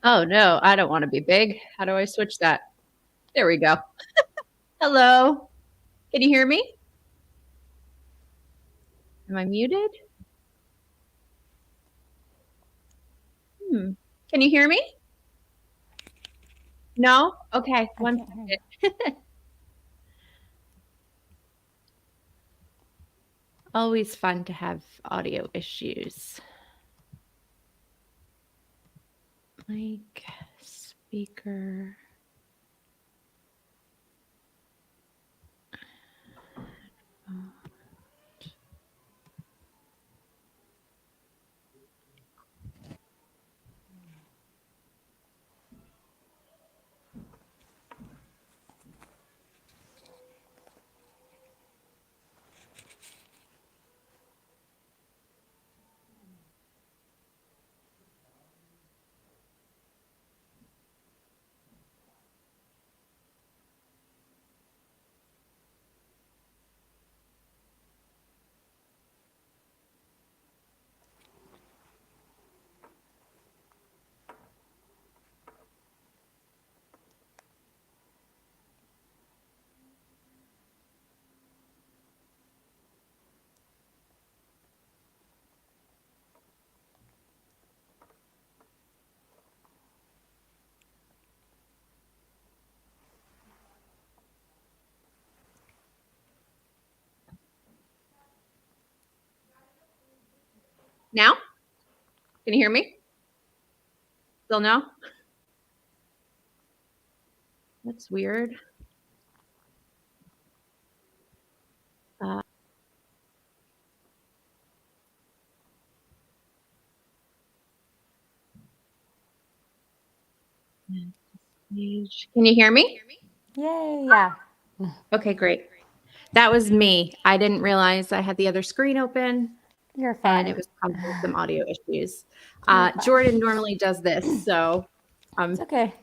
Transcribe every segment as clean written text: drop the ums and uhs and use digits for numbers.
Oh no, I don't want to be big. How do I switch that? There we go. Hello. Can you hear me? Am I muted? Hmm. Can you hear me? No? Okay, I one can't hear you. second. Always fun to have audio issues. Mic, speaker. Now? Can you hear me? Still no? That's weird. Uh, Can you hear me? Yay, yeah. Okay, great. That was me. I didn't realize I had the other screen open You're and it fine. was causing some audio issues. You're fine. Jordan normally does this, so It's I'm okay.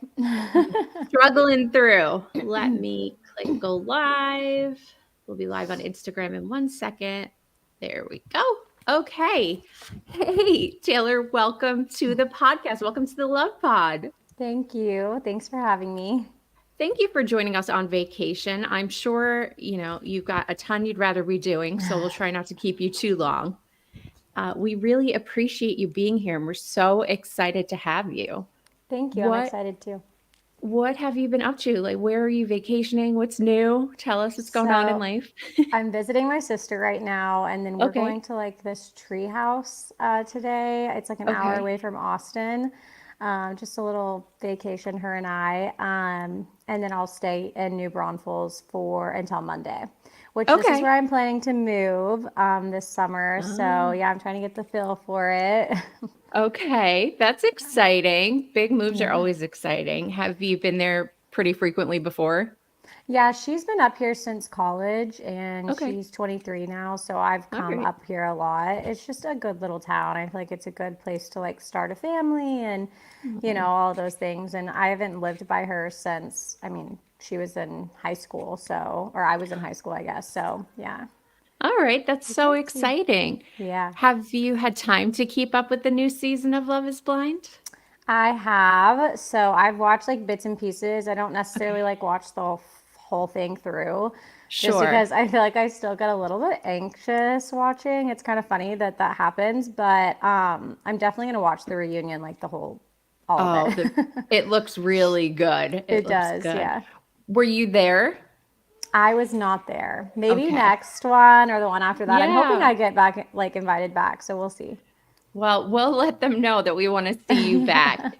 struggling through. Let me click go live. We'll be live on Instagram in 1 second. There we go. Okay. Hey, Taylor, welcome to the podcast. Welcome to the LovePod. Thank you. Thanks for having me. Thank you for joining us on vacation. I'm sure, you've got a ton you'd rather be doing, so we'll try not to keep you too long. We really appreciate you being here, and we're so excited to have you. Thank you. I'm What excited too. what have you been up to? Like, where are you vacationing? What's new? Tell us what's going on in So, life. I'm visiting my sister right now, and then we're Okay. going to like this tree house today. It's like an hour Okay. away from Austin. Just a little vacation, her and I. And then I'll stay in New Braunfels for until Monday, which this is Okay. where I'm planning to move this summer. So Oh, yeah, I'm trying to get the feel for it. okay. That's exciting. Big moves are Yeah. always exciting. Have you been there pretty frequently before? Yeah, she's been up here since college and Okay. she's 23 now, so I've All come right. up here a lot. It's just a good little town. I feel like it's a good place to like start a family and Oh. all those things. And I haven't lived by her since, I mean, she was in high school, so or I was in high school, I guess. So, yeah. All right. That's so Excited to. exciting. Yeah. Have you had time to keep up with the new season of Love is Blind? I have. So I've watched like bits and pieces. I don't necessarily Okay. like watch the whole thing through just Sure. because I feel like I still get a little bit anxious watching. It's kind of funny that that happens, but I'm definitely going to watch the reunion like the whole all of Oh, it. it looks really good. It It looks does, good. yeah. Were you there? I was not there. Maybe Okay. next one or the one after that. I'm hoping Yeah. I get back like invited back, so we'll see. Well, we'll let them know that we want to see you back.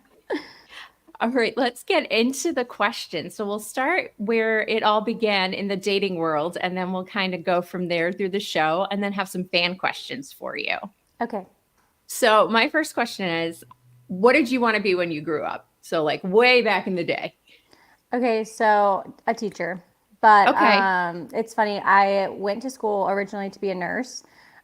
All right, let's get into the questions. So we'll start where it all began in the dating world, and then we'll kind of go from there through the show and then have some fan questions for you. Okay. So, my first question is, what did you want to be when you grew up? So, like way back in the day. Okay, so a teacher. But Okay. it's funny. I went to school originally to be a nurse.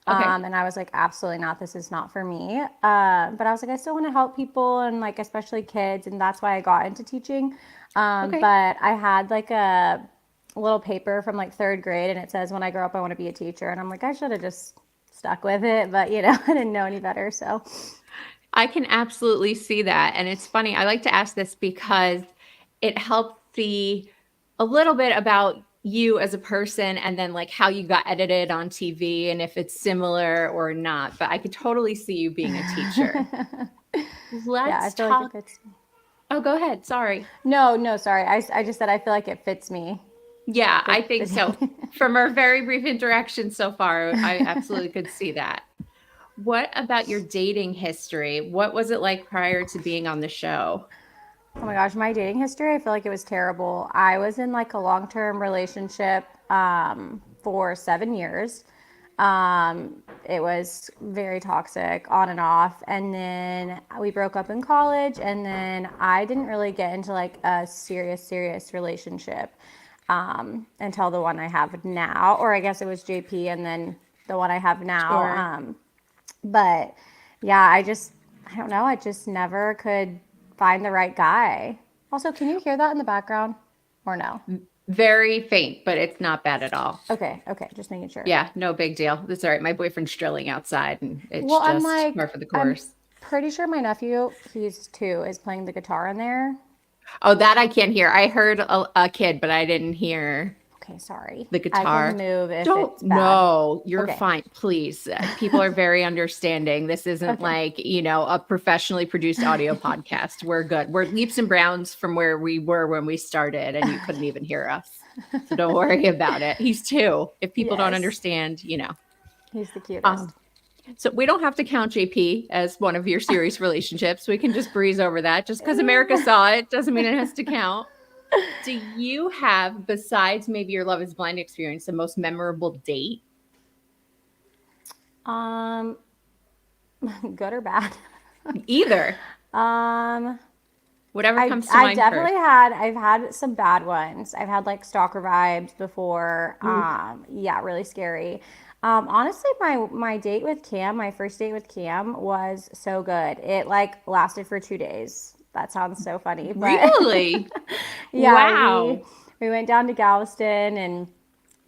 Okay. And I was like, absolutely not. This is not for me. But I was like, I still want to help people and like especially kids, and that's why I got into teaching. Okay. But I had like a little paper from like third grade, and it says, "When I grow up, I want to be a teacher." And I'm like, I should have just stuck with it, but I didn't know any better. So I can absolutely see that. And it's funny. I like to ask this because it helps see a little bit about you as a person and then like how you got edited on TV and if it's similar or not. But I could totally see you being a teacher. Yeah, I Let's feel like it talk. fits me. Oh, go ahead. Sorry. No, sorry. I just said I feel like it fits me. Yeah, The, I think so. the From our very brief interaction so far, I absolutely could see that. What about your dating history? What was it like prior to being on the show? Oh my gosh, my dating history, I feel like it was terrible. I was in like a long-term relationship for 7 years. It was very toxic on and off. And then we broke up in college. And then I didn't really get into like a serious relationship until the one I have now. Or I guess it was JP and then the one I have now. Sure. But yeah, I don't know. I just never could find the right guy. Also, can you hear that in the background or no? Very faint, but it's not bad at all. Okay, just making sure. Yeah, no big deal. That's all right. My boyfriend's drilling outside and it's Well, just more for the I'm course. pretty sure my nephew, he's 2, is playing the guitar in there. Oh, that I can't hear. I heard a kid, but I didn't hear Okay, sorry. the I guitar. can move if Don't, it's bad. no, you're Okay. fine. Please. People are very understanding. This isn't Okay. like, a professionally produced audio podcast. We're good. We're leaps and bounds from where we were when we started, and you couldn't even hear us. So don't worry about it. He's 2. If people don't Yes. understand, He's the cutest. So we don't have to count JP as one of your serious relationships. We can just breeze over that. Just because America saw it doesn't mean it has to count. Do you have, besides maybe your Love is Blind experience, the most memorable date? Good or bad? Either. Whatever comes to mind definitely first. I've had some bad ones. I've had like stalker vibes before. Yeah, really scary. Honestly, my date with Cam, my first date with Cam was so good. It like lasted for 2 days. That sounds so funny, but Really? yeah, Wow. we went down to Galveston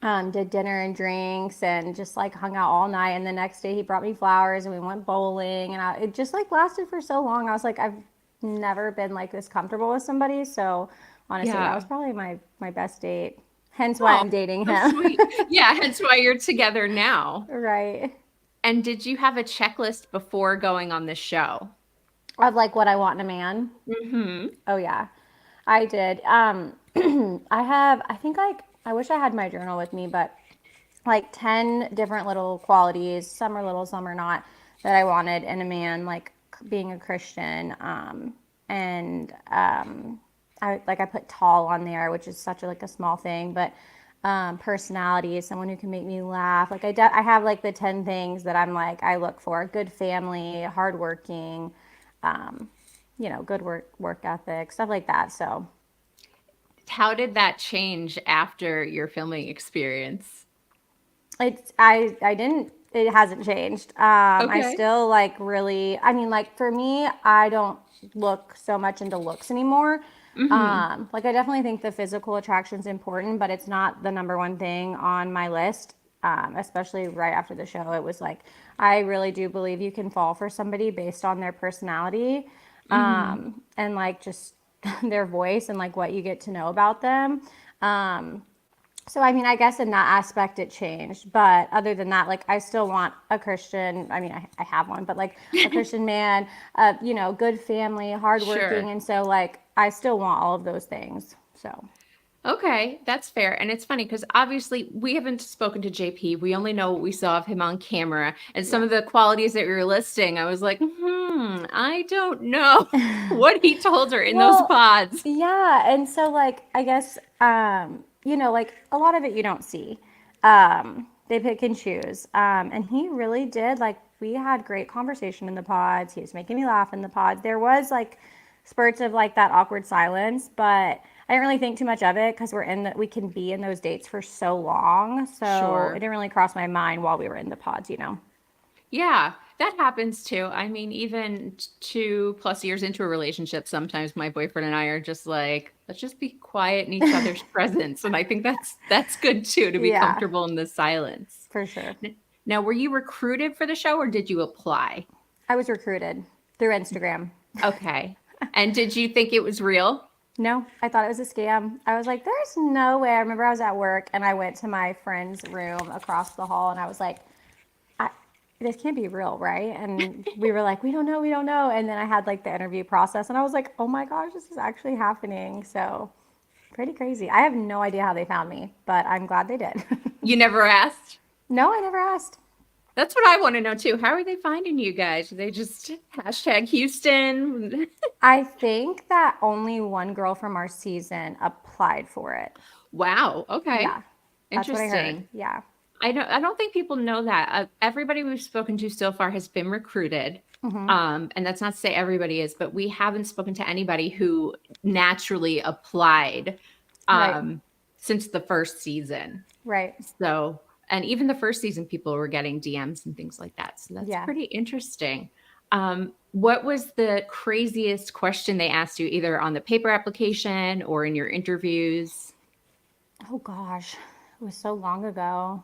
and did dinner and drinks and just like hung out all night. And the next day he brought me flowers and we went bowling and it just like lasted for so long. I was like, I've never been like this comfortable with somebody. So honestly, that was probably my best date. Hence why I'm dating so him. Sweet. Yeah, hence why you're together now. Right. And did you have a checklist before going on the show? Of like what I want in a man. Mm-hmm. Oh yeah, I did. I think like, I wish I had my journal with me, but like 10 different little qualities, some are little, some are not, that I wanted in a man, like being a Christian. And I put tall on there, which is such a small thing, but personality, someone who can make me laugh. Like I have like the 10 things that I'm like, I look for: good family, hardworking, good work ethic, stuff like that. So how did that change after your filming experience? It hasn't changed. I Okay. still like really, I mean, like for me, I don't look so much into looks anymore. Mm-hmm. Like I definitely think the physical attraction is important, but it's not the number one thing on my list. Especially right after the show, it was like, I really do believe you can fall for somebody based on their personality, Mm-hmm. and like just their voice and like what you get to know about them. So, I mean, I guess in that aspect it changed. But other than that, like, I still want a Christian. I mean, I have one, but like a Christian man, good family, hardworking. Sure. And so, like, I still want all of those things. So, Okay, that's fair. And it's funny because obviously we haven't spoken to JP. We only know what we saw of him on camera. And some yeah. of the qualities that you were listing, I was like, I don't know what he told her in those Well, pods. yeah. And so, like, I guess, like a lot of it you don't see. They pick and choose. And he really did. Like, we had great conversation in the pods. He was making me laugh in the pods. There was like spurts of like that awkward silence, but I didn't really think too much of it because we can be in those dates for so long. So it Sure. didn't really cross my mind while we were in the pods. Yeah, that happens too. I mean, even 2+ years into a relationship, sometimes my boyfriend and I are just like, let's just be quiet in each other's presence. And I think that's good too, to be Yeah, comfortable in the silence. for sure. Now, were you recruited for the show or did you apply? I was recruited. through Instagram. Okay. And did you think it was real? No, I thought it was a scam. I was like, there's no way. I remember I was at work and I went to my friend's room across the hall and I was like, I, this can't be real, right? And we were like, we don't know, we don't know. And then I had like the interview process and I was like, oh my gosh, this is actually happening. So pretty crazy. I have no idea how they found me, but I'm glad they did. You never asked? No, I never asked. That's what I want to know too. How are they finding you guys? Are they just hashtag Houston? I think that only one girl from our season applied for it. Wow. Okay. Yeah, that's what I heard. Interesting. Yeah. I don't think people know that. Everybody we've spoken to so far has been recruited. And that's not to say everybody is, but we haven't spoken to anybody who naturally applied Right. since the first season. Right. So, and even the first season, people were getting DMs and things like that. So that's Yeah. pretty interesting. What was the craziest question they asked you, either on the paper application or in your interviews? Oh gosh, it was so long ago.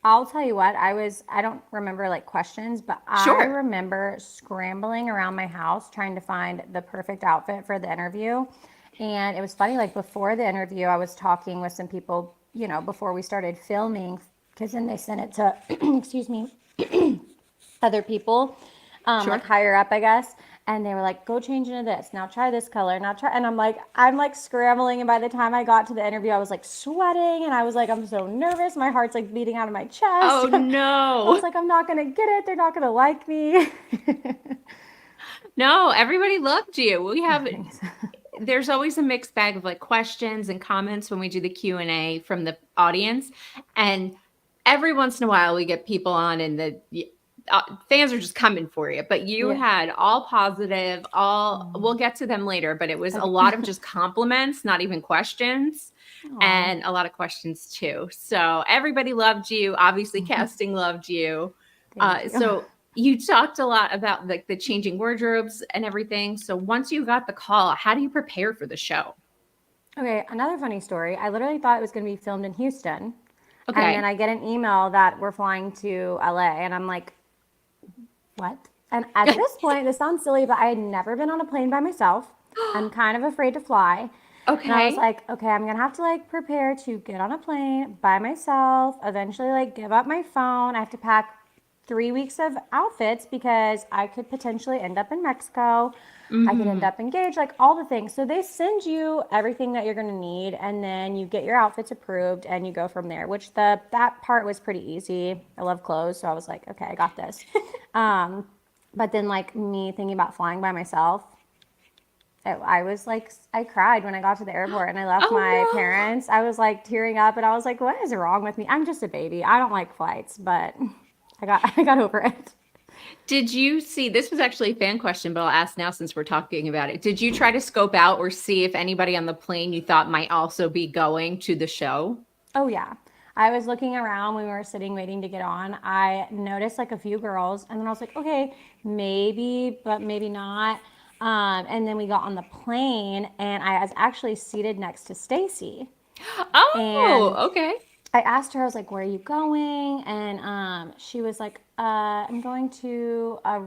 I'll tell you what, I don't remember like questions, but I Sure. remember scrambling around my house trying to find the perfect outfit for the interview. And it was funny, like before the interview, I was talking with some people, before we started filming, because then they sent it to, excuse me, other people, Sure. like higher up, I guess. And they were like, go change into this. Now try this color. Now try. And I'm like scrambling. And by the time I got to the interview, I was like sweating. And I was like, I'm so nervous. My heart's like beating out of my chest. Oh, I was no. like, I'm not going to get it. They're not going to like me. No, everybody loved you. Thanks. There's always a mixed bag of like questions and comments when we do the Q&A from the audience. And every once in a while we get people on and the fans are just coming for you, but you Yeah. had all positive, we'll get to them later, but it was a lot of just compliments, not even questions, and a lot of questions too. So everybody loved you. Obviously casting loved you. Thank you. So you talked a lot about like the changing wardrobes and everything. So once you got the call, how do you prepare for the show? Okay, another funny story. I literally thought it was going to be filmed in Houston. And Okay. then I get an email that we're flying to LA. And I'm like, what? And at this point, this sounds silly, but I had never been on a plane by myself. I'm kind of afraid to fly. And I was Okay. like, okay, I'm gonna have to like prepare to get on a plane by myself, eventually like give up my phone. I have to pack 3 weeks of outfits because I could potentially end up in Mexico. I could end up engaged, like all the things. So they send you everything that you're gonna need, and then you get your outfits approved and you go from there, which that part was pretty easy. I love clothes, so I was like, okay, I got this. But then like me thinking about flying by myself, I was like, I cried when I got to the airport and I left my Oh, no. parents. I was like tearing up and I was like, what is wrong with me? I'm just a baby. I don't like flights, but I got over it. Did you see, this was actually a fan question, but I'll ask now since we're talking about it. Did you try to scope out or see if anybody on the plane you thought might also be going to the show? Oh yeah. I was looking around when we were sitting waiting to get on. I noticed like a few girls and then I was like, okay, maybe, but maybe not. And then we got on the plane and I was actually seated next to Stacy. Oh, And okay. I asked her, I was like, where are you going? And she was like, I'm going to a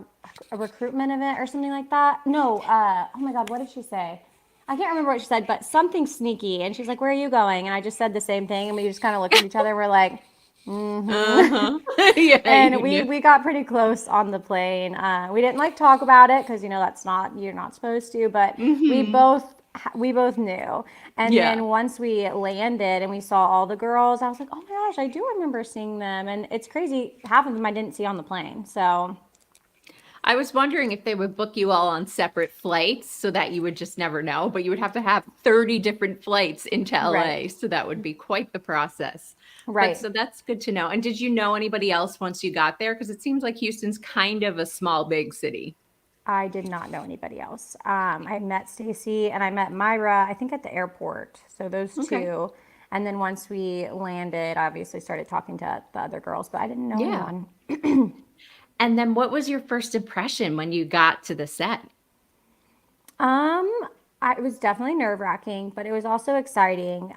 recruitment event or something like that. No, oh my God, what did she say? I can't remember what she said, but something sneaky. And she's like, where are you going? And I just said the same thing. And we just kind of looked at each other and we're like, Uh-huh. Yeah, and you knew. we got pretty close on the plane. We didn't like talk about it because that's not you're not supposed to. But we both knew. And Yeah. then once we landed and we saw all the girls, I was like, oh my gosh, I do remember seeing them. And it's crazy, half of them I didn't see on the plane. So I was wondering if they would book you all on separate flights so that you would just never know, but you would have to have 30 different flights into right, LA. So that would be quite the process. But right. so that's good to know. And did you know anybody else once you got there? Because it seems like Houston's kind of a small, big city. I did not know anybody else. I met Stacy and I met Myra, I think at the airport. So those Okay. two. And then once we landed, I obviously started talking to the other girls, but I didn't know Yeah. anyone. And then what was your first impression when you got to the set? Um, it was definitely nerve wracking, but it was also exciting.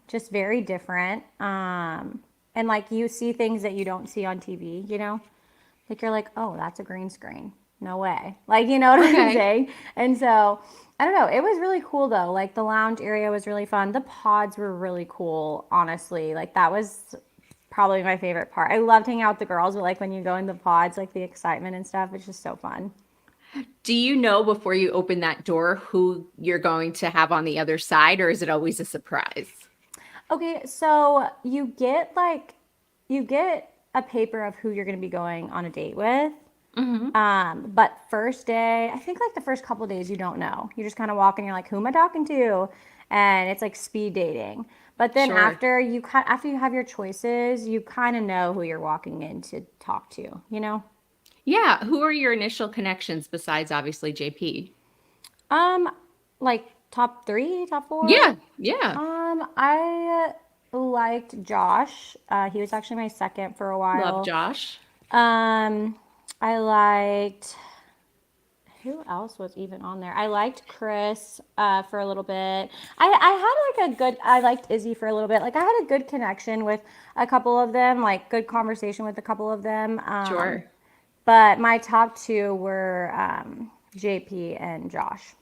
Just very different. And like you see things that you don't see on TV, Like you're like, oh, that's a green screen. no way. Like, you know what I'm Okay. saying? And so, I don't know. It was really cool though. Like the lounge area was really fun. The pods were really cool, honestly. Like that was probably my favorite part. I loved hanging out with the girls, but like when you go in the pods, like the excitement and stuff, it's just so fun. Do you know before you open that door who you're going to have on the other side, or is it always a surprise? Okay, so you get a paper of who you're going to be going on a date with. Hmm. But first day, I think like the first couple days you don't know. You just kind of walk and you're like, who am I talking to? And it's like speed dating. But then Sure. after you have your choices, you kind of know who you're walking in to talk to, you know? Yeah. Who are your initial connections besides obviously JP? Um, like top three, top four. Yeah. Yeah. I liked Josh. He was actually my second for a Love while. Josh. Um, I liked who else was even on there? I liked Chris for a little bit. I had like a good. I liked Izzy for a little bit. Like I had a good connection with a couple of them. Like good conversation with a couple of them. Sure. But my top two were JP and Josh.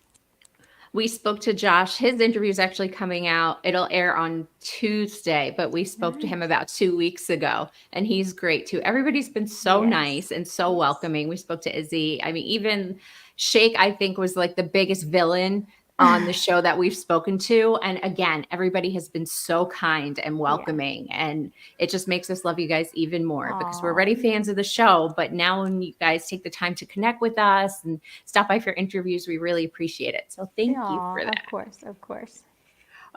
We spoke to Josh. His interview is actually coming out. It'll air on Tuesday, but we spoke to him Nice. about 2 weeks ago, and he's great too. Everybody's been so Yes. nice and so Yes. welcoming. We spoke to Izzy. I mean, even Shake, I think, was like the biggest villain on the show that we've spoken to. And again, everybody has been so kind and Yeah. welcoming. And it just makes us love you guys even more because we're Oh, already fans of the show. But now, when you guys take the time to connect with us and stop by for interviews, we really appreciate it. So thank you yeah. for Of that. course. Of course.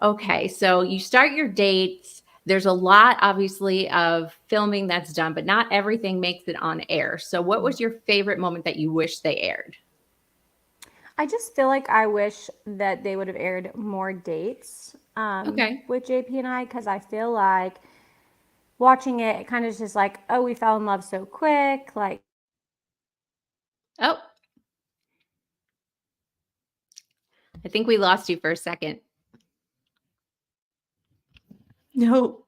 Okay, so you start your dates. There's a lot, obviously, of filming that's done, but not everything makes it on air. So, what was your favorite moment that you wish they aired? I just feel like I wish that they would have aired more dates Okay. with JP and I because I feel like watching it, it kind of just like, oh, we fell in love so quick. Like, Oh, I think we lost you for a second. No.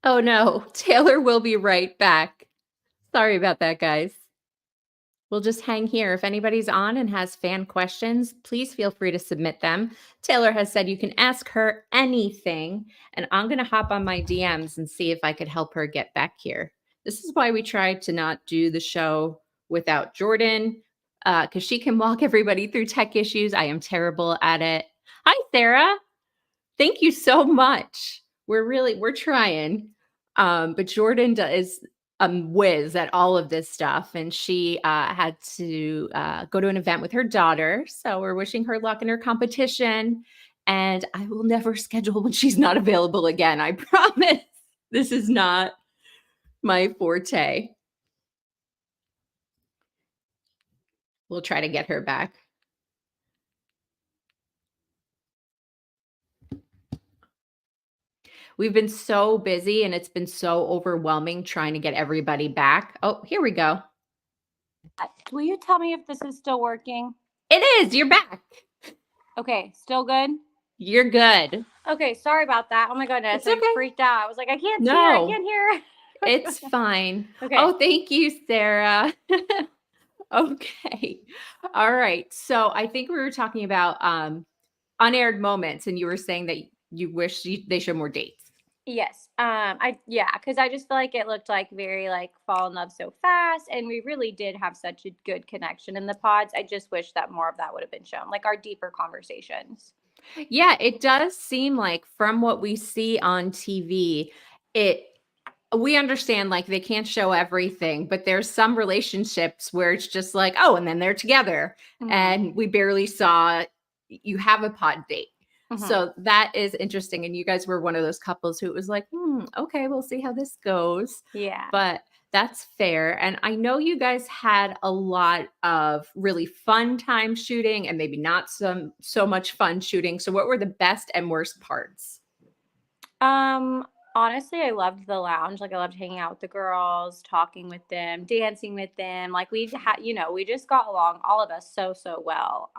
Oh, no. Taylor will be right back. Sorry about that, guys. We'll just hang here. If anybody's on and has fan questions, please feel free to submit them. Taylor has said you can ask her anything, and I'm going to hop on my DMs and see if I could help her get back here. This is why we try to not do the show without Jordan, because she can walk everybody through tech issues. I am terrible at it. Hi, Sarah. Thank you so much. We're trying. But Jordan is a whiz at all of this stuff, and she had to go to an event with her daughter. So we're wishing her luck in her competition. And I will never schedule when she's not available again. I promise. This is not my forte. We'll try to get her back. We've been so busy and it's been so overwhelming trying to get everybody back. Oh, here we go. will you tell me if this is still working? It is. You're back. Okay, still good? You're good. Okay, sorry about that. Oh my goodness, It's I okay. freaked out. I was like, I can't see her. I No, can't hear it's her. fine. Okay. Oh, thank you, Sarah. Okay. All right. So I think we were talking about unaired moments, and you were saying that you wish they showed more dates. Yes. Because I just feel like it looked like very like fall in love so fast, and we really did have such a good connection in the pods. I just wish that more of that would have been shown, like our deeper conversations. Yeah, it does seem like from what we see on TV, it we understand like they can't show everything, but there's some relationships where it's just like, oh, and then they're together. Mm-hmm. And we barely saw you have a pod date. Mm-hmm. So that is interesting. And you guys were one of those couples who was like, okay, we'll see how this goes. Yeah. But that's fair. And I know you guys had a lot of really fun time shooting and maybe not so much fun shooting. So what were the best and worst parts? Um, Honestly, I loved the lounge. Like I loved hanging out with the girls, talking with them, dancing with them. Like we had, we just got along, all of us, so well.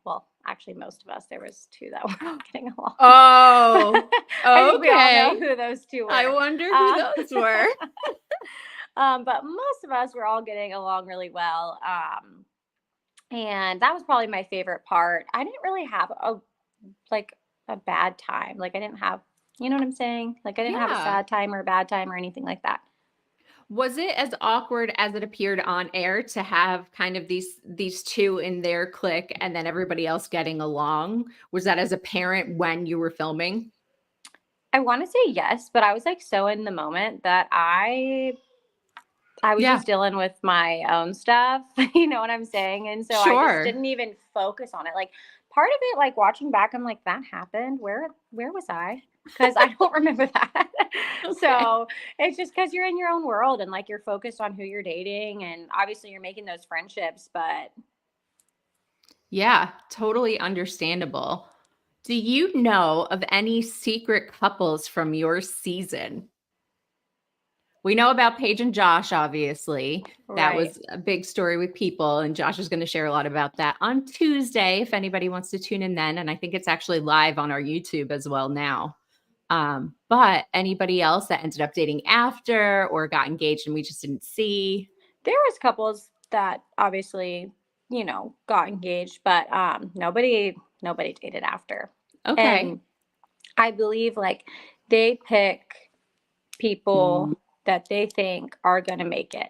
Well, actually, most of us. There was two that were not getting along. Oh, I think we all know okay. who those two were. I wonder who those were. But most of us were all getting along really well. And that was probably my favorite part. I didn't really have like a bad time. Like I didn't have, you know what I'm saying? Like I didn't have a Yeah. sad time or a bad time or anything like that. Was it as awkward as it appeared on air to have kind of these two in their clique and then everybody else getting along? Was that as a parent when you were filming? I want to say yes, but I was like so in the moment that I was Yeah, just dealing with my own stuff, you know what I'm saying? And so I just sure. didn't even focus on it. Like part of it, like watching back, I'm like, that happened. Where was I? Because I don't remember that. Okay. So it's just because you're in your own world and like you're focused on who you're dating and obviously you're making those friendships, but Yeah, totally understandable. Do you know of any secret couples from your season? We know about Paige and Josh, obviously. That right. was a big story with people, and Josh is going to share a lot about that on Tuesday if anybody wants to tune in then. And I think it's actually live on our YouTube as well now. But anybody else that ended up dating after or got engaged and we just didn't see? There was couples that obviously, got engaged, but nobody dated after. Okay. And I believe like they pick people that they think are going to make it.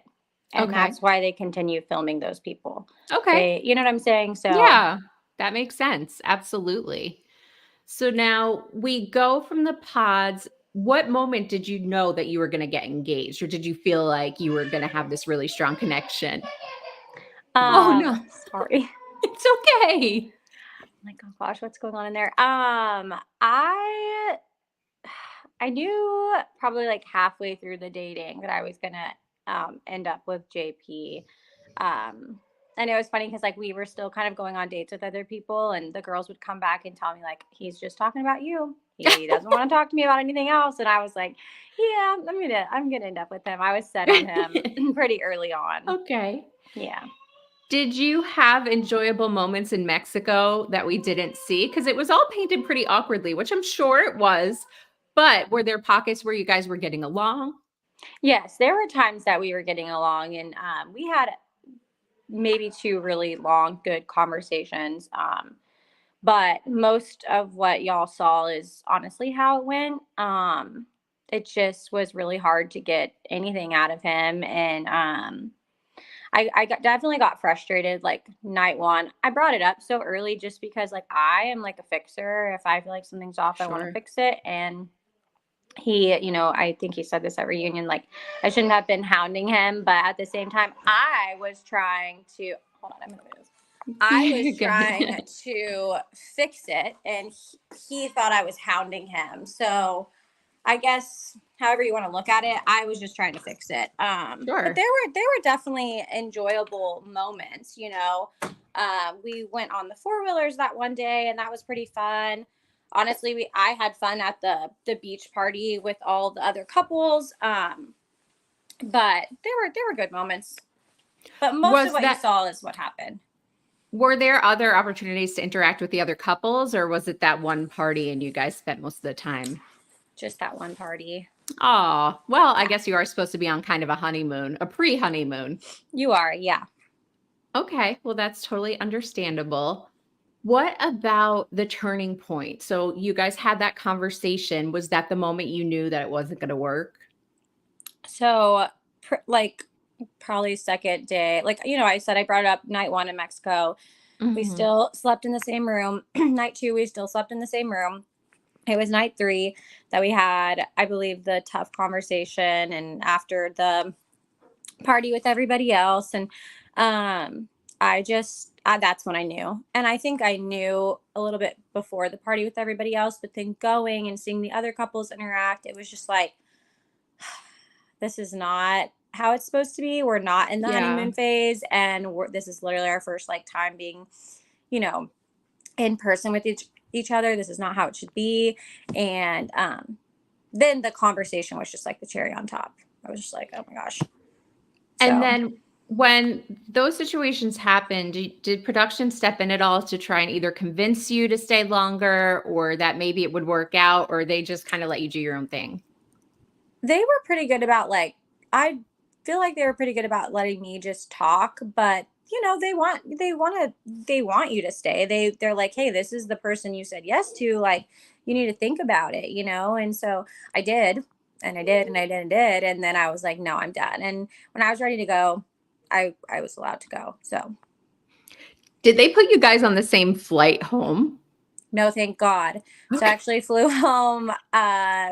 And Okay. that's why they continue filming those people. Okay. You know what I'm saying? So, Yeah, that makes sense. Absolutely. So now we go from the pods. What moment did you know that you were going to get engaged, or did you feel like you were going to have this really strong connection? Oh, no. sorry. It's okay. Like, oh gosh, what's going on in there? I knew probably like halfway through the dating that I was gonna end up with JP. And it was funny because like we were still kind of going on dates with other people, and the girls would come back and tell me like he's just talking about you. He doesn't want to talk to me about anything else. And I was like, yeah, I'm gonna end up with him. I was set on him pretty early on. Okay. Yeah. Did you have enjoyable moments in Mexico that we didn't see? Because it was all painted pretty awkwardly, which I'm sure it was. But were there pockets where you guys were getting along? Yes, there were times that we were getting along, and we had maybe two really long, good conversations. But most of what y'all saw is honestly how it went. It just was really hard to get anything out of him, and definitely got frustrated like night one. I brought it up so early just because like I am like a fixer. If I feel like something's off, I want to Sure. fix it, and he, I think he said this at reunion, like I shouldn't have been hounding him, but at the same time, I was trying to hold on, I'm gonna move. I was You're trying good. to fix it, and he thought I was hounding him. So I guess however you want to look at it, I was just trying to fix it. But Sure. there were definitely enjoyable moments. We went on the four wheelers that one day, and that was pretty fun. Honestly, I had fun at the beach party with all the other couples. But there were good moments. But most of Was what you that saw is what happened. Were there other opportunities to interact with the other couples, or was it that one party and you guys spent most of the time? Just that one party. Oh, well, I Yeah, guess you are supposed to be on kind of a honeymoon, a pre-honeymoon. you are. Yeah. Okay, well, that's totally understandable. What about the turning point? So you guys had that conversation. Was that the moment you knew that it wasn't going to work? So, like, probably second day, like, I said I brought it up night one in Mexico. We Mhm. still slept in the same room. Night two, we still slept in the same room. It was night three that we had, I believe, the tough conversation and after the party with everybody else. And that's when I knew. And I think I knew a little bit before the party with everybody else, but then going and seeing the other couples interact, it was just like, this is not how it's supposed to be. We're not in the Yeah. honeymoon phase, and this is literally our first like time being, you know, in person with each other. This is not how it should be. And then the conversation was just like the cherry on top. I was just like, oh my gosh. And So then when those situations happened, did production step in at all to try and either convince you to stay longer or that maybe it would work out, or they just kind of let you do your own thing? they were pretty good about like I feel like they were pretty good about letting me just talk, but they want you to stay. They're like, "Hey, this is the person you said yes to, like you need to think about it, you know?" And so I did, and I did, and I did, and did, and then I was like, "No, I'm done." And when I was ready to go, I was allowed to go. So, Did they put you guys on the same flight home? no, thank God. So I Okay. actually flew home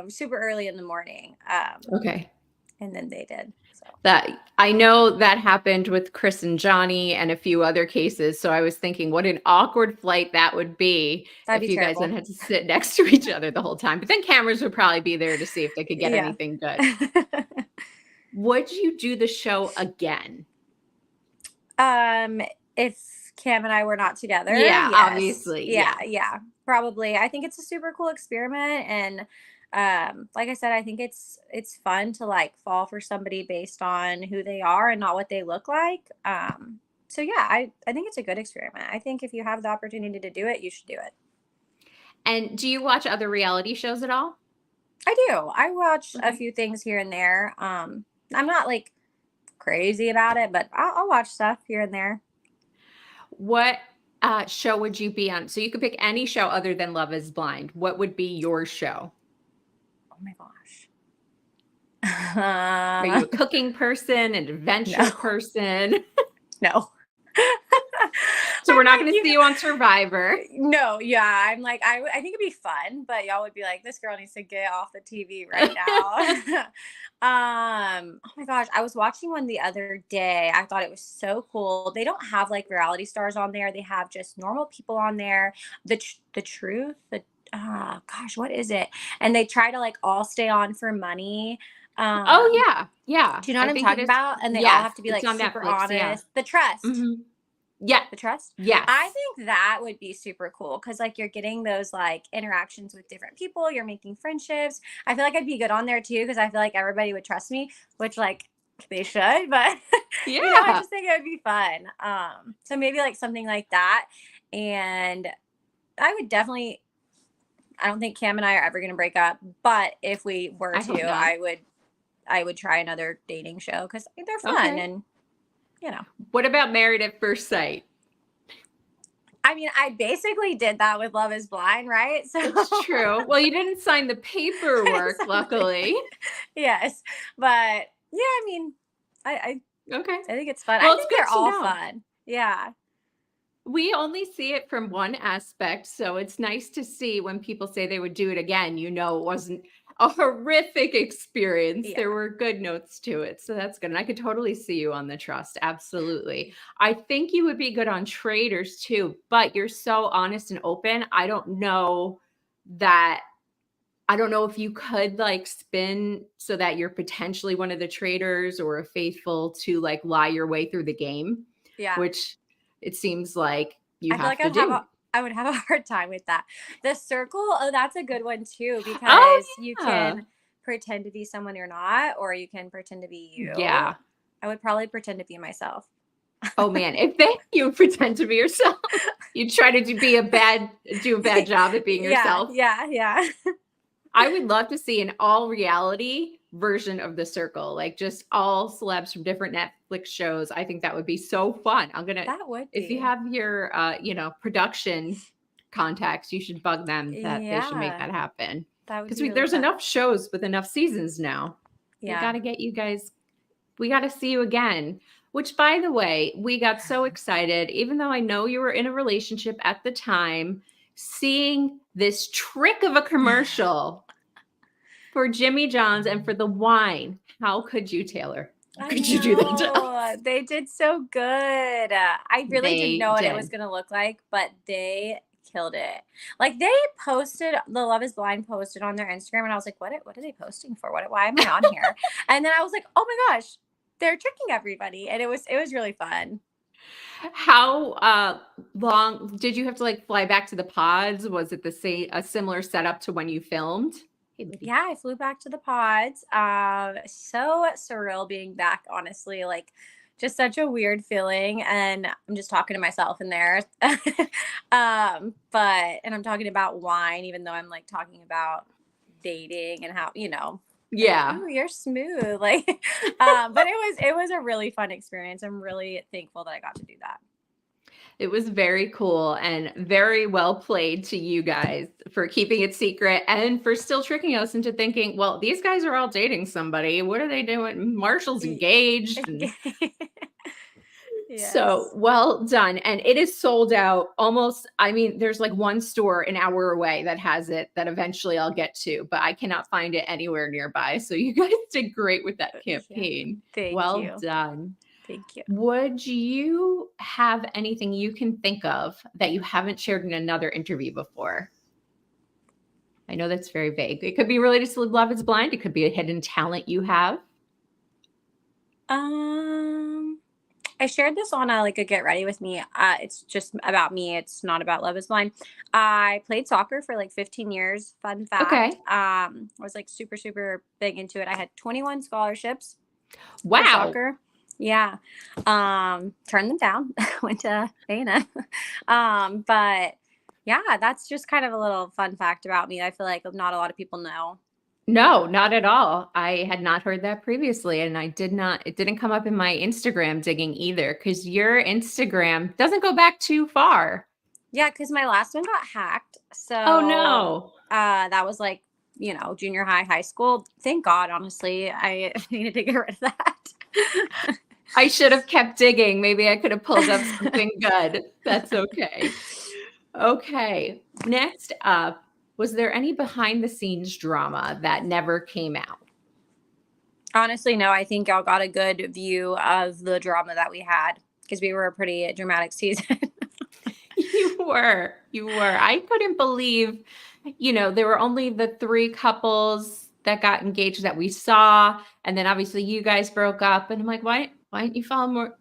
super early in the morning. Okay. And then they did. So, That I know that happened with Chris and Johnny and a few other cases. So I was thinking what an awkward flight that would be that'd if be you guys then terrible. had to sit next to each other the whole time. But then cameras would probably be there to see if they could get Yeah. anything good. Would you do the show again? Um, if Cam and I were not together, Yeah, yes. obviously. Yeah, Yeah. yeah. Probably. I think it's a super cool experiment, and like I said, I think it's fun to like fall for somebody based on who they are and not what they look like. So yeah, I think it's a good experiment. I think if you have the opportunity to do it, you should do it. And do you watch other reality shows at all? I do. I watch a Okay. few things here and there. I'm not like crazy about it, but I'll watch stuff here and there. What show would you be on? So you could pick any show other than Love is Blind. What would be your show? Oh my gosh. Are you a cooking person, an adventure No, person? no. So I'm we're not like going to you. see you on Survivor. No, yeah. I'm like I think it'd be fun, but y'all would be like, this girl needs to get off the TV right now. Oh my gosh, I was watching one the other day. I thought it was so cool. They don't have like reality stars on there. They have just normal people on there. The truth, the gosh, what is it? And they try to like all stay on for money. Oh Um, yeah, yeah. do you know what I I'm think it talking is. about? And they all Yes, have to be it's like on super Netflix. Yeah. honest. The trust. Hmm. Yeah. The trust. I Yes. think that would be super cool because like you're getting those like interactions with different people, you're making friendships. I feel like I'd be good on there too because I feel like everybody would trust me, which like they should, but I Yeah. just think it would be fun. So maybe like something like that. And I would definitely, I don't think Cam and I are ever gonna break up, but if we were I to, hope not. I would try another dating show because they're fun Okay. and you know. What about Married at First Sight? I mean, I basically did that with Love is Blind, right? So It's true. Well, you didn't sign the I paperwork, didn't sign the luckily. yes. But yeah, I mean, Okay. I think it's fun. I Well, it's think good they're to all know. fun. Yeah. We only see it from one aspect, so it's nice to see when people say they would do it again, it wasn't a horrific experience. Yeah. There were good notes to it, so that's good, and I could totally see you on the trust, absolutely. I think you would be good on traders too, but you're so honest and open. That I don't know if you could, like, spin so that you're potentially one of the traders or a faithful to, like, lie your way through the game, Yeah. which it seems like you I feel have like to do. I would have a hard time with that. The circle, oh, that's a good one too, Oh, because you yeah. can pretend to be someone you're not, or you can pretend to be you. Yeah. I would probably pretend to be myself. Oh, man, if they you pretend to be yourself, you try to do a bad job at being Yeah, yourself. yeah, yeah. I would love to see an all reality version of The Circle, like just all celebs from different Netflix shows. I think that would be so fun. That would If you be. have your, production contacts, you should bug them that they should make Yeah, that happen. that would Because be really there's fun. enough shows with enough seasons now. We got Yeah. to get you guys, we got to see you again. Which, by the way, we got so excited, even though I know you were in a relationship at the time, seeing this trick of a commercial for Jimmy John's and for the wine. How could you, Taylor? How I could you do that to know. us? They did so good. I really didn't They know what it was did. going to look like, but they killed it. Like they posted the Love is Blind posted on their Instagram and I was like, what are they posting for? Why am I on here? And then I was like, "Oh my gosh, they're tricking everybody." And it was really fun. How long did you have to like fly back to the pods? Was it the same a similar setup to when you filmed? Hey, lady. Yeah, I flew back to the pods. So surreal being back, honestly. Like, just such a weird feeling. And I'm just talking to myself in there. And I'm talking about wine, even though I'm like talking about dating and how, Yeah. Ooh, you're smooth. Like, but it was a really fun experience. I'm really thankful that I got to do that. It was very cool and very well played to you guys for keeping it secret and for still tricking us into thinking, well, these guys are all dating somebody. What are they doing? Marshall's engaged. And so Yes. well done. And it is sold out almost. I mean, there's like one store an hour away that has it that eventually I'll get to, but I cannot find it anywhere nearby. So you guys did great with that Yeah. campaign. Thank Well you. done. Thank you. Would you have anything you can think of that you haven't shared in another interview before? I know that's very vague. It could be related to Love is Blind. It could be a hidden talent you have. I shared this on a Get Ready With Me. It's just about me. It's not about Love is Blind. I played soccer for like 15 years. Fun fact. Okay. I was like super, super big into it. I had 21 scholarships for Wow. soccer. Yeah. Turned them down. Went to A&M. But yeah, that's just kind of a little fun fact about me. I feel like not a lot of people know. No, not at all. I had not heard that previously, and it didn't come up in my Instagram digging either, because your Instagram doesn't go back too far. Yeah, because my last one got hacked. So Oh no. that was like, junior high, high school. Thank God, honestly. I needed to get rid of that. I should have kept digging. Maybe I could have pulled up something good. That's okay. Okay. Next up, was there any behind the scenes drama that never came out? Honestly, no, I think y'all got a good view of the drama that we had because we were a pretty dramatic season. You were. You were. I couldn't believe, there were only the 3 couples that got engaged that we saw. And then obviously you guys broke up. And I'm like, why didn't you follow more?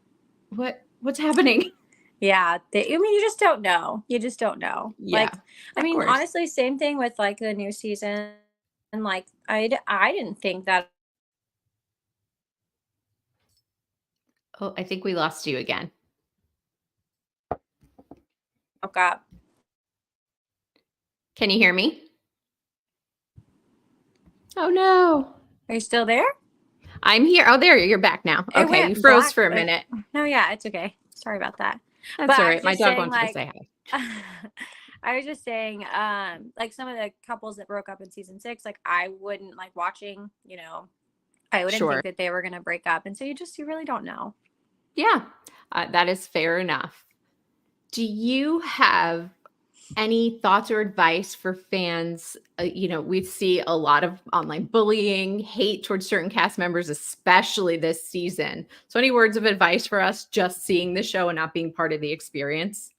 What's happening? Yeah. You just don't know. You just don't know. Yeah. Of course. Honestly, same thing with like the new season. And like, I didn't think that. Oh, I think we lost you again. Broke up. Can you hear me? Oh no. Are you still there? I'm here. Oh, there you're back now. Okay, you froze for a minute. No, yeah, it's okay. Sorry about that. That's all right. My dog wants to say hi. I was just saying, like some of the couples that broke up in season 6, like I wouldn't like watching, I wouldn't think that they were going to break up. And so you really don't know. Yeah, that is fair enough. Do you have any thoughts or advice for fans? We see a lot of online bullying, hate towards certain cast members, especially this season. So any words of advice for us just seeing the show and not being part of the experience?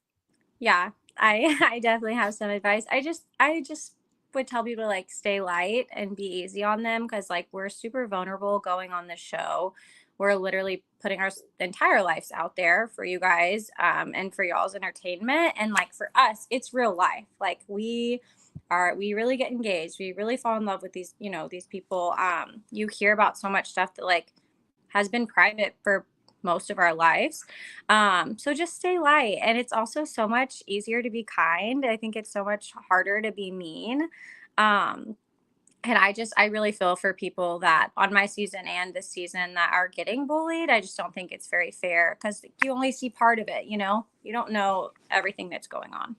Yeah, I definitely have some advice. I just would tell people to like stay light and be easy on them because like we're super vulnerable going on this show. We're literally putting our entire lives out there for you guys and for y'all's entertainment. And like for us, it's real life. Like we really get engaged. We really fall in love with these, these people. You hear about so much stuff that like has been private for most of our lives. So just stay light. And it's also so much easier to be kind. I think it's so much harder to be mean. And I really feel for people that on my season and this season that are getting bullied. I just don't think it's very fair because you only see part of it, you don't know everything that's going on.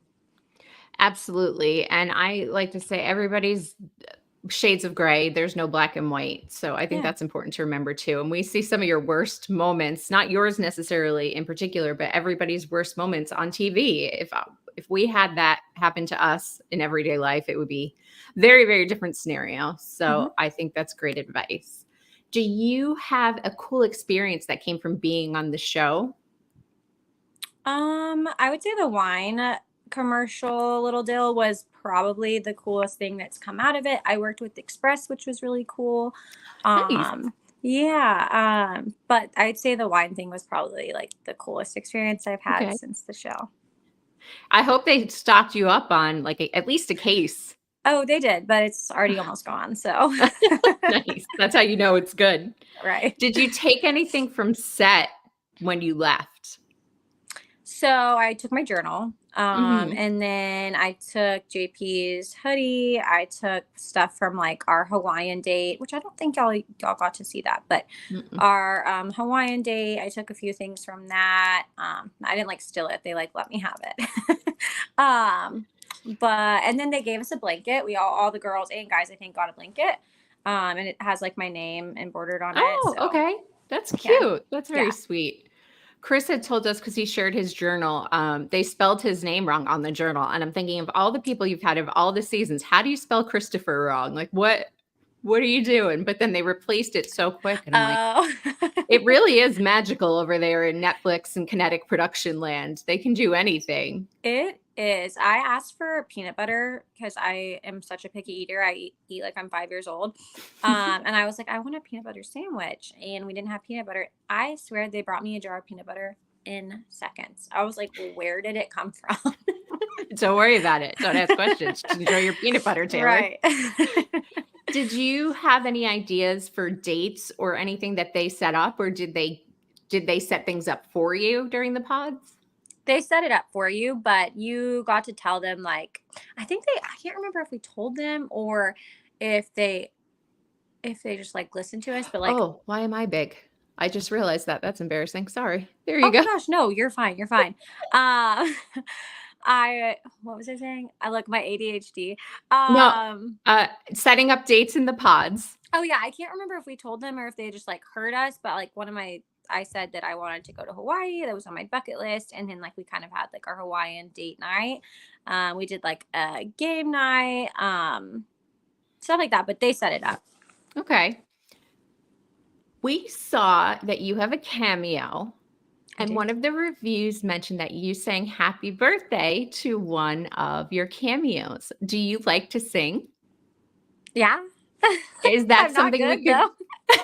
Absolutely. And I like to say everybody's shades of gray. There's no black and white. So I think that's important to remember too. And we see some of your worst moments, not yours necessarily in particular, but everybody's worst moments on TV. If we had that happen to us in everyday life, it would be very, very different scenario. So I think that's great advice. Do you have a cool experience that came from being on the show? I would say the wine commercial little deal was probably the coolest thing that's come out of it. I worked with Express, which was really cool. Nice. Yeah. But I'd say the wine thing was probably like the coolest experience I've had since the show. I hope they stocked you up on like at least a case. Oh, they did, but it's already almost gone. So nice. That's how you know it's good. Right. Did you take anything from set when you left? So I took my journal. Mhm. And then I took JP's hoodie. I took stuff from like our Hawaiian date, which I don't think y'all got to see that, but Mm-mm. our Hawaiian date, I took a few things from that. I didn't like steal it. They like let me have it. um, but and then they gave us a blanket. We all the girls and guys I think got a blanket. And it has like my name embroidered on it. Oh, So okay. That's yeah, cute. That's very yeah. sweet. Chris had told us because he shared his journal. They spelled his name wrong on the journal, and I'm thinking of all the people you've had of all the seasons. How do you spell Christopher wrong? Like, what are you doing? But then they replaced it so quick, and I'm like, Oh. it really is magical over there in Netflix and kinetic production land. They can do anything. It is. I asked for peanut butter because I am such a picky eater. I eat like I'm 5 years old. And I was like, I want a peanut butter sandwich. And we didn't have peanut butter. I swear they brought me a jar of peanut butter in seconds. I was like, well, where did it come from? Don't worry about it. Don't ask questions. Just enjoy your peanut butter, Taylor. Right. Did you have any ideas for dates or anything that they set up, or did they set things up for you during the pods? They set it up for you, but you got to tell them like I can't remember if we told them or if they just like listened to us, but like Oh, why am I big? I just realized that. That's embarrassing. Sorry. There you oh my go. gosh, no, you're fine. You're fine. Uh, what was I saying? I like my ADHD. No, Um, setting up dates in the pods. oh yeah, I can't remember if we told them or if they just like heard us, but like I said that I wanted to go to Hawaii. That was on my bucket list. And then like we kind of had like our Hawaiian date night. We did like a game night, stuff like that, but they set it up. Okay. We saw that you have a cameo, I and do. one of the reviews mentioned that you sang happy birthday to one of your cameos. Do you like to sing? Yeah. Is that I'm not something we good though.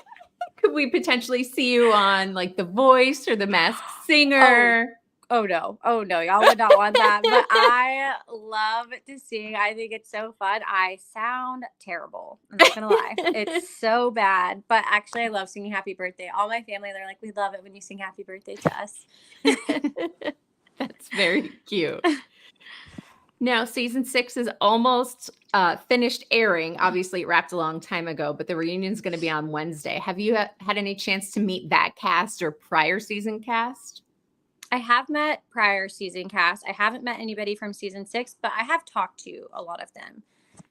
could we potentially see you on like The Voice or The Masked Oh, Singer? oh no, y'all would not want that. But I love to sing. I think it's so fun. I sound terrible. I'm not gonna lie. It's so bad. But actually I love singing happy birthday. All my family, they're like, we love it when you sing happy birthday to us. That's very cute. Now, season 6 is almost finished airing. Obviously, it wrapped a long time ago, but the reunion is going to be on Wednesday. Have you had any chance to meet that cast or prior season cast? I have met prior season cast. I haven't met anybody from season 6, but I have talked to a lot of them.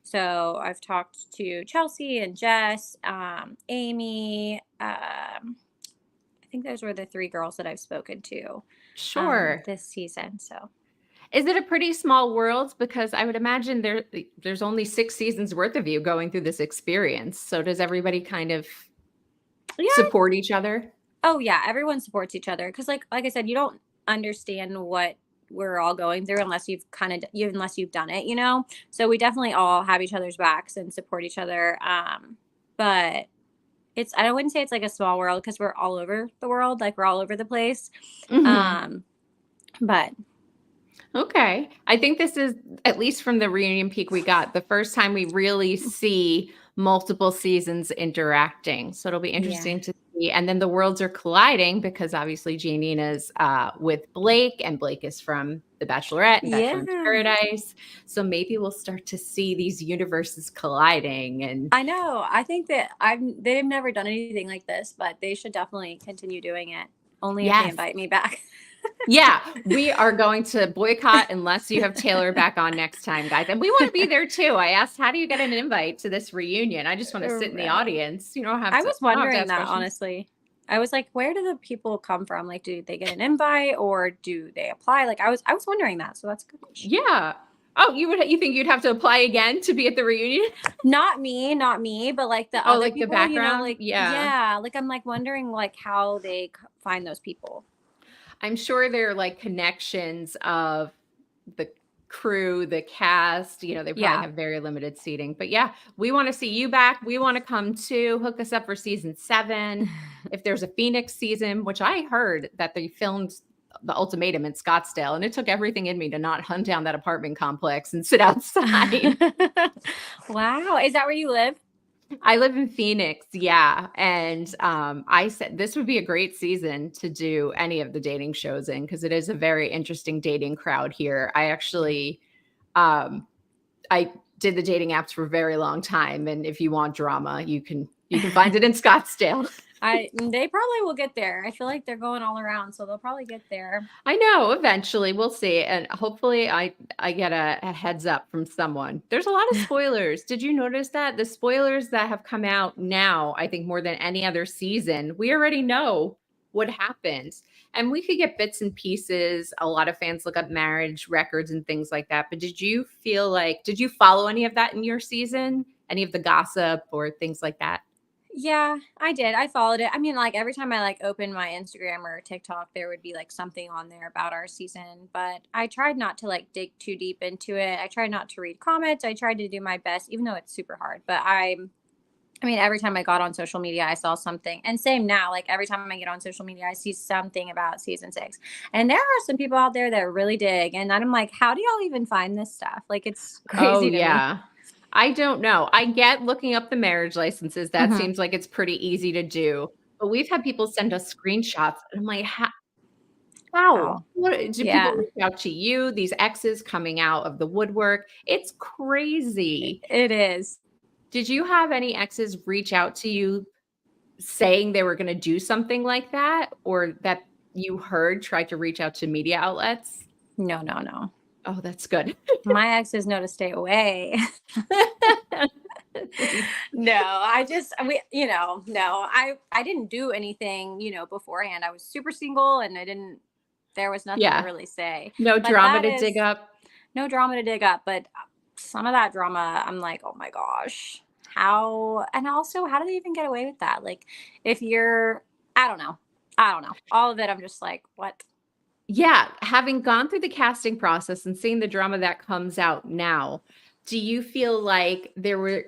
So I've talked to Chelsea and Jess, Amy. I think those were the 3 girls that I've spoken to Sure. this season. So Is it a pretty small world? Because I would imagine there's only 6 seasons worth of you going through this experience. So does everybody kind of yeah. support each other? Oh yeah, everyone supports each other because like I said, you don't understand what we're all going through unless unless you've done it, you know. So we definitely all have each other's backs and support each other. But I wouldn't say it's like a small world because we're all over the world, like we're all over the place. Mhm. But Okay. I think this is, at least from the reunion peak we got, the first time we really see multiple seasons interacting. So it'll be yeah, interesting to see. And then the worlds are colliding because obviously Janina's with Blake, and Blake is from The Bachelorette and Bachelor in yeah. Paradise. So maybe we'll start to see these universes colliding. And I know. I think that they've never done anything like this, but they should definitely continue doing it. Only if they yes. invite me back. Yeah, we are going to boycott unless you have Taylor back on next time, guys. And we want to be there too. I asked, how do you get an invite to this reunion? I just want to sit in the Right. audience. You don't have I to, was you don't have to wondering ask that questions. honestly. I was like, where do the people come from? Like, do they get an invite or do they apply? Like, I was wondering that. So that's a good question. Yeah. Oh, you think you'd have to apply again to be at the reunion? Not me, but like the Oh, other like the people, you know, background? like Yeah. yeah, like I'm like wondering like how they find those people. I'm sure there are like connections of the crew, the cast, they probably Yeah. have very limited seating. But yeah, we want to see you back. We want to come too. Hook us up for season 7. If there's a Phoenix season, which I heard that they filmed the ultimatum in Scottsdale, and it took everything in me to not hunt down that apartment complex and sit outside. Wow. Is that where you live? I live in Phoenix, yeah, and, I said this would be a great season to do any of the dating shows in because it is a very interesting dating crowd here. I actually, um I did the dating apps for a very long time, and if you want drama, you can find it in Scottsdale. They probably will get there. I feel like they're going all around, so they'll probably get there. I know, eventually, we'll see, and hopefully I get a heads up from someone. There's a lot of spoilers. Did you notice that? The spoilers that have come out now, I think more than any other season, we already know what happens, and we could get bits and pieces. A lot of fans look up marriage records and things like that, but did you follow any of that in your season? Any of the gossip or things like that? Yeah, I did. I followed it. I mean, like every time I like opened my Instagram or TikTok, there would be like something on there about our season, but I tried not to like dig too deep into it. I tried not to read comments. I tried to do my best, even though it's super hard. But I mean, every time I got on social media, I saw something. And same now, like every time I get on social media, I see something about season 6. And there are some people out there that really dig. And I'm like, how do y'all even find this stuff? Like, it's Oh, crazy to me. yeah. I don't know. I get looking up the marriage licenses. That Hmm. seems like it's pretty easy to do. But we've had people send us screenshots, and I'm like, how? Wow. What do people Yeah, reach out to you? These exes coming out of the woodwork. It's crazy. it is. Did you have any exes reach out to you saying they were gonna do something like that, or that you heard tried to reach out to media outlets? No, no, no. Oh, that's good. My exes know to stay away. No, no, I didn't do anything, beforehand. I was super single and there was nothing to Yeah. really say. No But drama that to dig is up. no drama to dig up, but some of that drama, I'm like, "Oh my gosh. How?" And also, how do they even get away with that? Like if you're I don't know. I don't know. All of it, I'm just like, "What?" Yeah, having gone through the casting process and seeing the drama that comes out now, do you feel like there were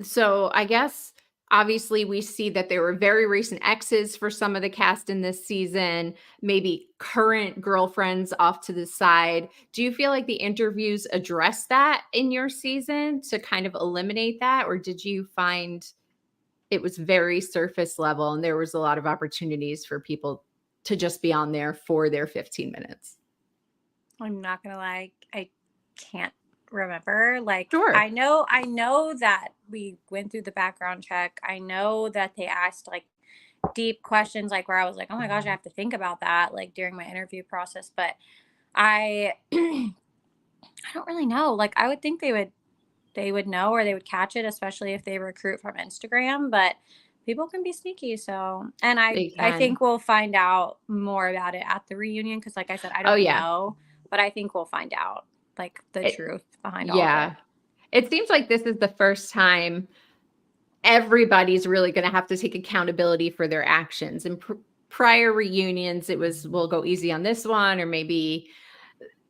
so I guess obviously we see that there were very recent exes for some of the cast in this season, maybe current girlfriends off to the side. Do you feel like the interviews address that in your season to kind of eliminate that? Or did you find it was very surface level and there was a lot of opportunities for people to just be on there for their 15 minutes? I'm not gonna lie, I can't remember. Like Sure. I know that we went through the background check. I know that they asked like deep questions, like where I was like, oh my gosh, I have to think about that, like during my interview process. But I I don't really know. Like I would think they would know or they would catch it, especially if they recruit from Instagram, but people can be sneaky. So and I They I can. think we'll find out more about it at the reunion because like I said, I Oh, don't yeah. know, but I think we'll find out like the It truth behind all of it. yeah. It seems like this is the first time everybody's really gonna have to take accountability for their actions. In prior reunions, it was, "We'll go easy on this one," or maybe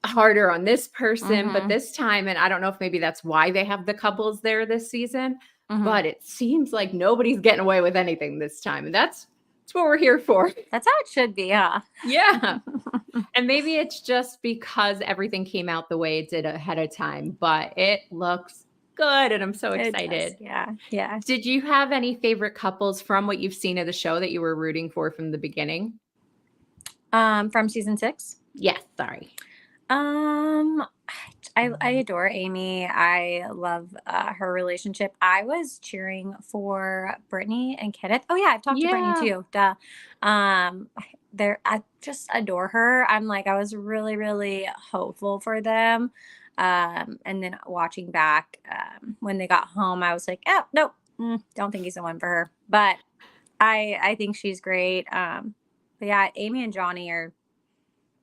harder on this person, but Mhm. this time and I don't know if maybe that's why they have the couples there this season, Mhm. but it seems like nobody's getting away with anything this time, and that's what we're here for. That's how it should be, huh? Yeah, and maybe it's just because everything came out the way it did ahead of time, but it looks good, and I'm so It does. excited. Yeah. Yeah. Did you have any favorite couples from what you've seen of the show that you were rooting for from the beginning? From season 6? Yes, sorry. Um, I adore Amy. I love her relationship. I was cheering for Brittany and Kenneth. Oh yeah, I've talked to Brittany Yeah, too. Duh. I just adore her. I'm like I was really really hopeful for them. And then watching back when they got home, I was like, oh nope, don't think he's the one for her. But I think she's great. But yeah, Amy and Johnny are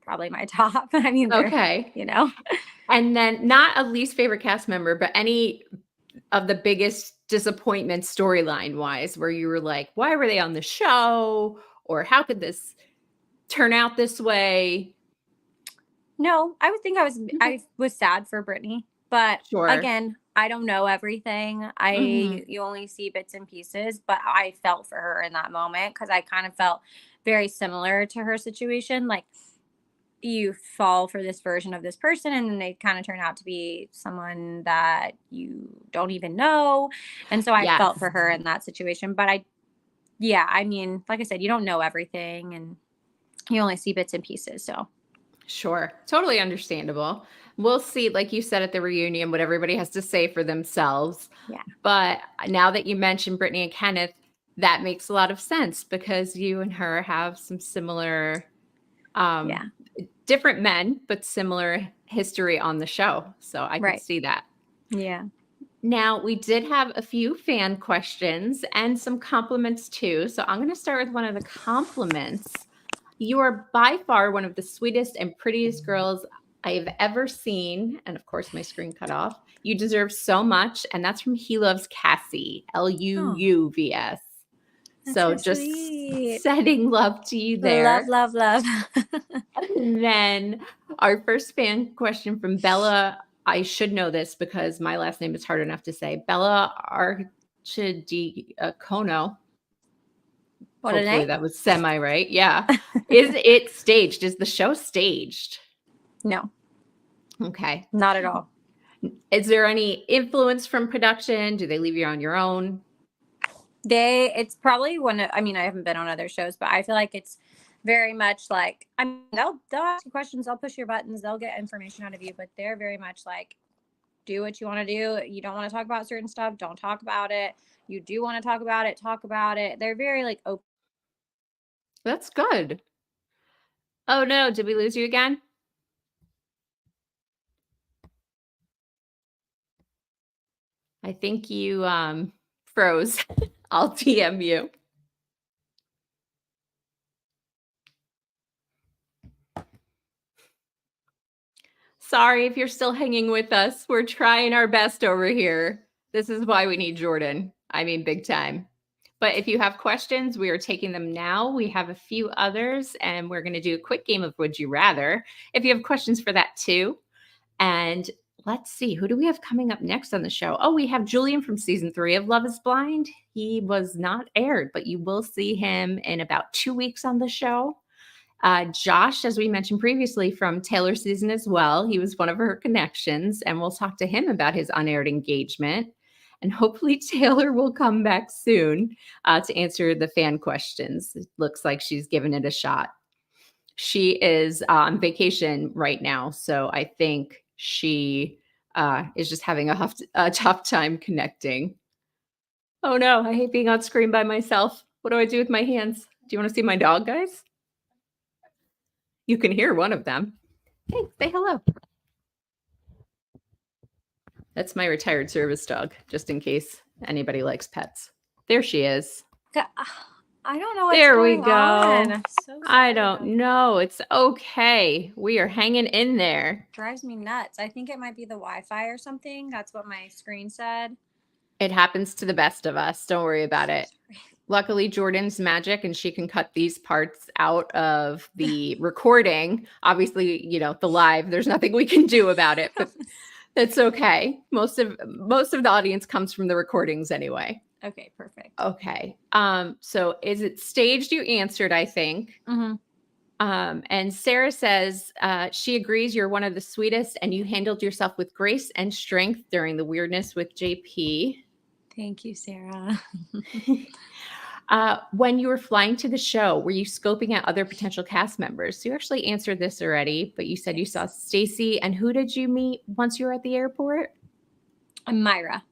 probably my top. I mean, they're, okay. you know. And then not a least favorite cast member, but any of the biggest disappointments storyline-wise where you were like, "Why were they on the show?" Or, "How could this turn out this way?" No, I would think Okay. I was sad for Brittany, but Sure. again, I don't know everything. Mhm. You only see bits and pieces, but I felt for her in that moment because I kind of felt very similar to her situation. Like you fall for this version of this person and then they kind of turn out to be someone that you don't even know. And so I felt Yes. for her in that situation. But yeah, I mean, like I said, you don't know everything and you only see bits and pieces. So Sure. Totally understandable. We'll see, like you said at the reunion, what everybody has to say for themselves. yeah, But now that you mentioned Brittany and Kenneth, that makes a lot of sense because you and her have some similar, um, yeah, different men, but similar history on the show. So I could right. see that. Yeah. Now, we did have a few fan questions and some compliments too. So I'm going to start with one of the compliments. You are by far one of the sweetest and prettiest girls I have ever seen. And of course, my screen cut off. You deserve so much. And that's from He Loves Cassie, Oh, LUUVS. that's So so just sweet. sending love to you Love, there. love, love. And then our first fan question from Bella. I should know this because my last name is hard enough to say. Bella Archidiacono. What a Hopefully name? that was semi right. Yeah. Is it staged? Is the show staged? No, Okay. not at all. Is there any influence from production? Do they leave you on your own? It's probably I mean, I haven't been on other shows, but I feel like it's very much like, I mean, they'll ask you questions, they'll push your buttons, they'll get information out of you, but they're very much like, do what you want to do. You don't want to talk about certain stuff, don't talk about it. You do want to talk about it, talk about it. They're very like open. That's good. Oh no, did we lose you again? I think you froze. I'll DM you. Sorry if you're still hanging with us. We're trying our best over here. This is why we need Jordan. I mean, big time. But if you have questions, we are taking them now. We have a few others, and we're going to do a quick game of Would You Rather. If you have questions for that too. And let's see, who do we have coming up next on the show? Oh, we have Julian from season 3 of Love is Blind. He was not aired, but you will see him in about 2 weeks on the show. Josh, as we mentioned previously, from Taylor's season as well. He was one of her connections, and we'll talk to him about his unaired engagement. And hopefully, Taylor will come back soon to answer the fan questions. It looks like she's given it a shot. She is on vacation right now, so I think she is just having a tough time connecting. Oh no, I hate being on screen by myself. What do I do with my hands? Do you want to see my dog, guys? You can hear one of them. Hey, say hello. That's my retired service dog, just in case anybody likes pets. There she is. I don't know what's There we going go. on. I'm so I sorry don't about know. It's okay. We are hanging in there. drives me nuts. I think it might be the Wi-Fi or something. That's what my screen said. It happens to the best of us. Don't worry about it. Luckily, Jordan's magic and she can cut these parts out of the recording. Obviously, the live, there's nothing we can do about it, but that's okay. Most of the audience comes from the recordings anyway. Okay, perfect. Okay. So is it staged? You answered, I think. Mm-hmm. And Sarah says she agrees you're one of the sweetest and you handled yourself with grace and strength during the weirdness with JP. Thank you, Sarah. When you were flying to the show, were you scoping out other potential cast members? So you actually answered this already, but you said you saw Stacy. And who did you meet once you were at the airport? Myra.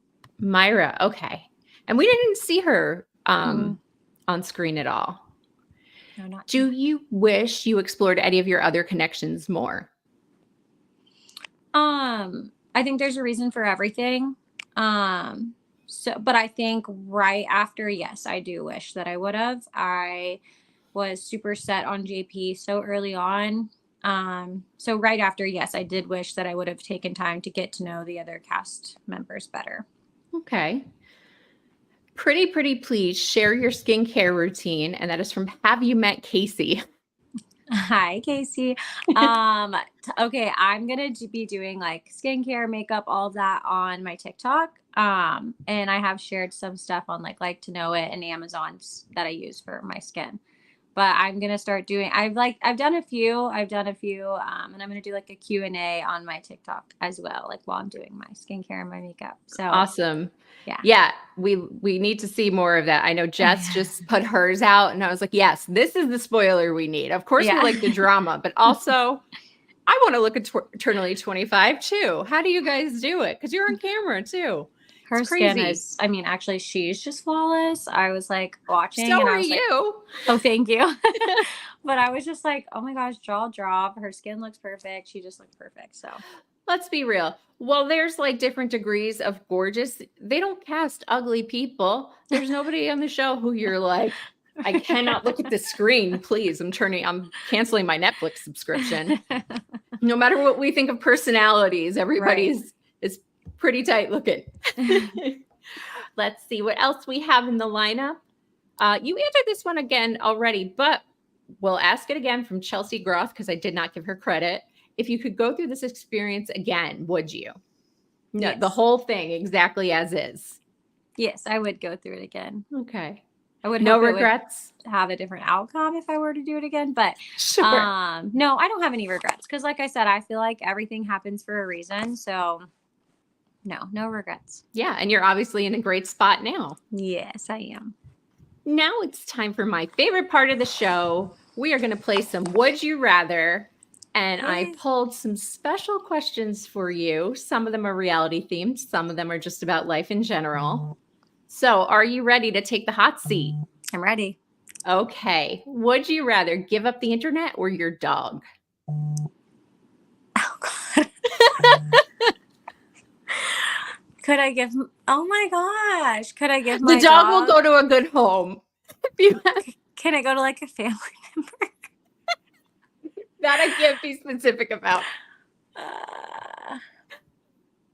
Myra. Okay. And we didn't see her on screen at all. No, not. Do you wish you explored any of your other connections more? I think there's a reason for everything. But I think right after, yes, I do wish that I would have. I was super set on JP so early on. So right after, yes, I did wish that I would have taken time to get to know the other cast members better. Okay. Pretty please share your skincare routine. And that is from Have You Met Casey? Hi, Casey. Okay, I'm gonna be doing like skincare, makeup, all of that on my TikTok. And I have shared some stuff on like to know it and Amazon's that I use for my skin. but I'm gonna start doing. I've done a few, and I'm gonna do like a Q&A on my TikTok as well, like while I'm doing my skincare and my makeup. So Awesome. yeah. Yeah, we need to see more of that. I know Jess just put hers out, and I was like, yes, this is the spoiler we need. Of course, we like the drama, but also I want to look at Eternally 25 too. How do you guys do it? Because you're on camera too. Her It's crazy. skin is, I mean, actually, she's just flawless. I was like watching, So and are I was like, you. oh, thank you. But I was just like, oh my gosh, jaw drop. Her skin looks perfect. She just looks perfect. So Let's be real. Well, there's like different degrees of gorgeous. They don't cast ugly people. There's nobody on the show who you're like, I cannot look at the screen. Please, I'm canceling my Netflix subscription. No matter what we think of personalities, everybody's is pretty tight looking. Let's see what else we have in the lineup. You answered this one again already, but we'll ask it again from Chelsea Groth because I did not give her credit. If you could go through this experience again, would you? No, Yes. The whole thing exactly as is. Yes, I would go through it again. Okay. I would no regrets. Have a different outcome if I were to do it again, but Sure. No, I don't have any regrets because, like I said, I feel like everything happens for a reason. So no regrets. Yeah, and you're obviously in a great spot now. Yes, I am. Now it's time for my favorite part of the show. We are going to play some Would You Rather. And I pulled some special questions for you. Some of them are reality themed. Some of them are just about life in general. So are you ready to take the hot seat? I'm ready. Okay. Would you rather give up the internet or your dog? Oh, God. Could I give? Oh my gosh! Could I give my the dog will go to a good home. Can I go to like a family member? That I can't be specific about.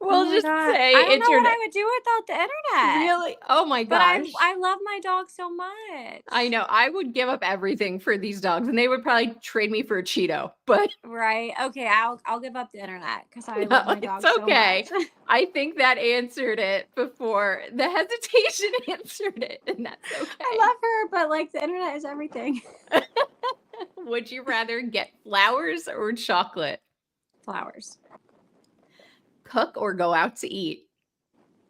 We'll just say I don't internet. know what I would do without the internet. Really? Oh my gosh. But I love my dog so much. I know. I would give up everything for these dogs, and they would probably trade me for a Cheeto. But right. Okay, I'll give up the internet because I love my dog so okay. much. I think that answered it before. The hesitation answered it, and that's okay. I love her, but like the internet is everything. Would you rather get flowers or chocolate? Flowers. Cook or go out to eat?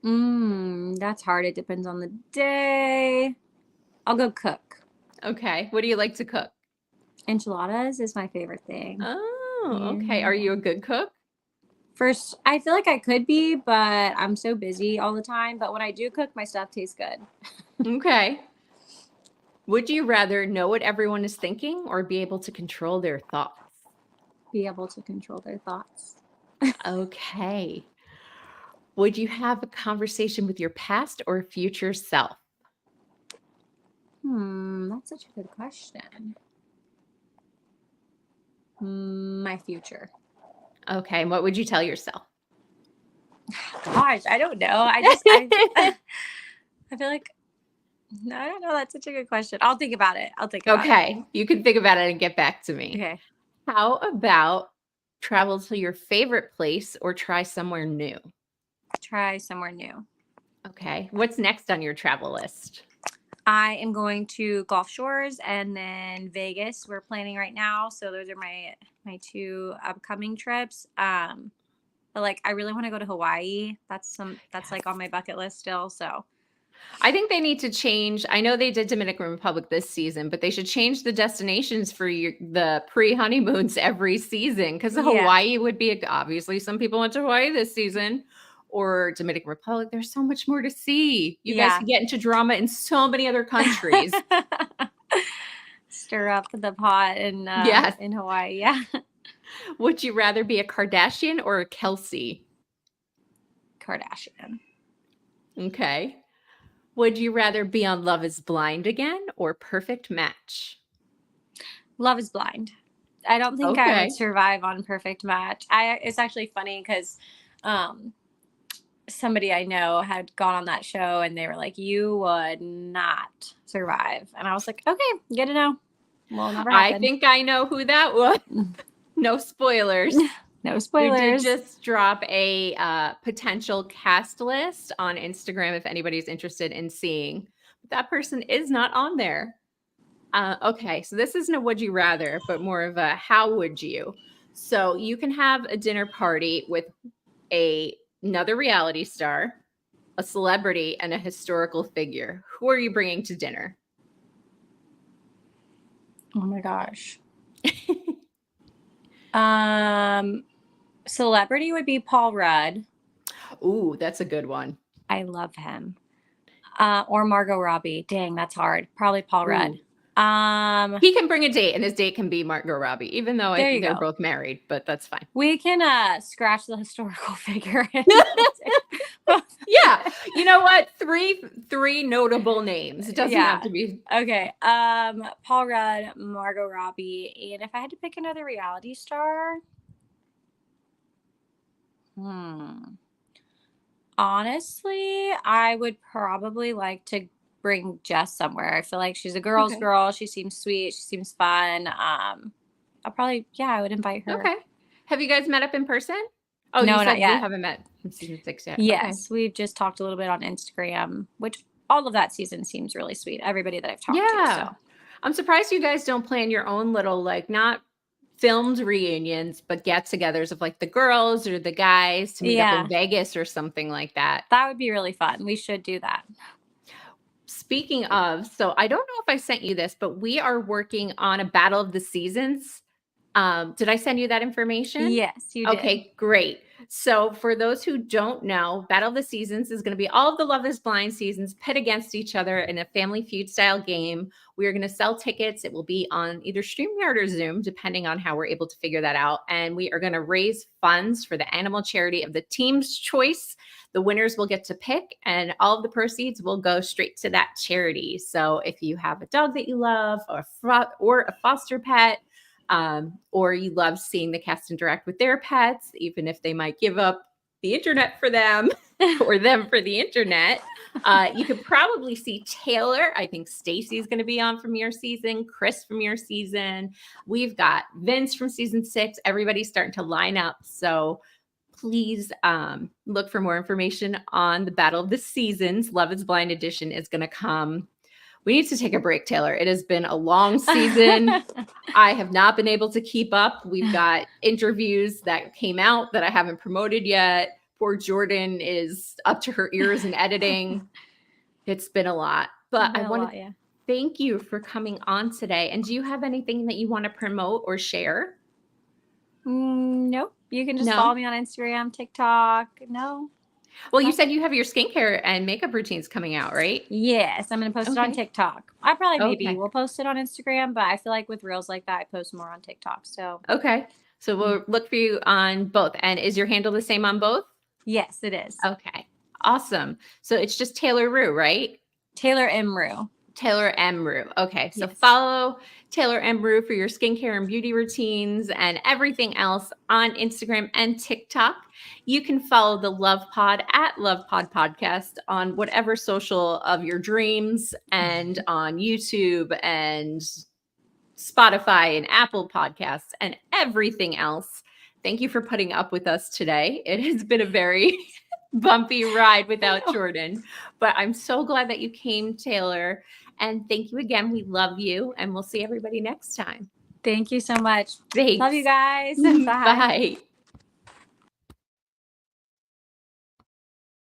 That's hard. It depends on the day. I'll go cook. Okay. What do you like to cook? Enchiladas is my favorite thing. Oh, okay. Are you a good cook? First, I feel like I could be, but I'm so busy all the time. But when I do cook, my stuff tastes good. Okay. Would you rather know what everyone is thinking or be able to control their thoughts? Be able to control their thoughts. Okay. Would you have a conversation with your past or future self? That's such a good question. My future. Okay. And what would you tell yourself? Gosh, I don't know. I feel like, no, I don't know. That's such a good question. I'll think about it. Okay. You can think about it and get back to me. Okay. How about travel to your favorite place or try somewhere new? Try somewhere new. Okay. What's next on your travel list? I am going to Gulf Shores and then Vegas. We're planning right now. So those are my two upcoming trips. But like I really want to go to Hawaii. That's like on my bucket list still. So I think they need to change. I know they did Dominican Republic this season, but they should change the destinations for the pre-honeymoons every season because Hawaii would be obviously some people went to Hawaii this season. Or Dominican Republic, there's so much more to see. You guys can get into drama in so many other countries. Stir up the pot in Hawaii. Yeah. Would you rather be a Kardashian or a Kelsey? Kardashian. Okay. Would you rather be on Love is Blind again or Perfect Match? Love is Blind. I don't think I would survive on Perfect Match. It's actually funny because somebody I know had gone on that show and they were like, you would not survive. And I was like, okay, good to know. Well, never happened. I think I know who that was. No spoilers. No spoilers. We did just drop a potential cast list on Instagram if anybody's interested in seeing. But that person is not on there. Okay, so this isn't a would you rather, but more of a how would you. So you can have a dinner party with another reality star, a celebrity, and a historical figure. Who are you bringing to dinner? Oh my gosh. Celebrity would be Paul Rudd. Ooh, that's a good one. I love him. Or Margot Robbie. Dang, that's hard. Probably Paul Rudd. He can bring a date, and his date can be Margot Robbie, even though I There think you they're go. both married, but that's fine. We can scratch the historical figure. Yeah, you know what? Three notable names. It doesn't have to be. Okay. Paul Rudd, Margot Robbie, and if I had to pick another reality star, honestly, I would probably like to bring Jess somewhere. I feel like she's a girl's Okay. girl. She seems sweet. She seems fun. I would invite her. Okay. Have you guys met up in person? Oh, No, you not said yet. we haven't met in season 6 yet. Yes, we've just talked a little bit on Instagram, which all of that season seems really sweet. Everybody that I've talked to. So. I'm surprised you guys don't plan your own little, like, not filmed reunions, but get-togethers of like the girls or the guys to meet up in Vegas or something like that. That would be really fun. We should do that. Speaking of, so I don't know if I sent you this, but we are working on a Battle of the Seasons. Did I send you that information? Yes, you did. Okay, great. So for those who don't know, Battle of the Seasons is going to be all of the Love is Blind seasons pit against each other in a Family Feud style game. We are going to sell tickets. It will be on either StreamYard or Zoom, depending on how we're able to figure that out. And we are going to raise funds for the animal charity of the team's choice. The winners will get to pick, and all of the proceeds will go straight to that charity. So if you have a dog that you love or a foster pet, or you love seeing the cast interact with their pets, even if they might give up the internet for them or them for the internet, you could probably see Taylor. I think Stacy's going to be on from your season, Chris from your season. We've got Vince from season 6. Everybody's starting to line up. So please look for more information on the Battle of the Seasons. Love is Blind edition is going to come. We need to take a break, Taylor. It has been a long season. I have not been able to keep up. We've got interviews that came out that I haven't promoted yet. Poor Jordan is up to her ears in editing. It's been a lot. But I want to thank you for coming on today. And do you have anything that you want to promote or share? Nope. You can just follow me on Instagram, TikTok. No. Well, you said you have your skincare and makeup routines coming out, right? Yes, I'm going to post it on TikTok. I probably maybe will post it on Instagram, but I feel like with reels like that, I post more on TikTok. So so we'll look for you on both. And is your handle the same on both? Yes, it is. Okay, awesome. So it's just Taylor Rue, right? Taylor M. Rue. Taylor M. Rue. Okay, so follow Taylor M. Rue for your skincare and beauty routines and everything else on Instagram and TikTok. You can follow the LovePod at LovePod Podcast on whatever social of your dreams and on YouTube and Spotify and Apple Podcasts and everything else. Thank you for putting up with us today. It has been a very bumpy ride without Jordan, but I'm so glad that you came, Taylor. And thank you again. We love you, and we'll see everybody next time. Thank you so much. Thanks. Love you guys. Bye.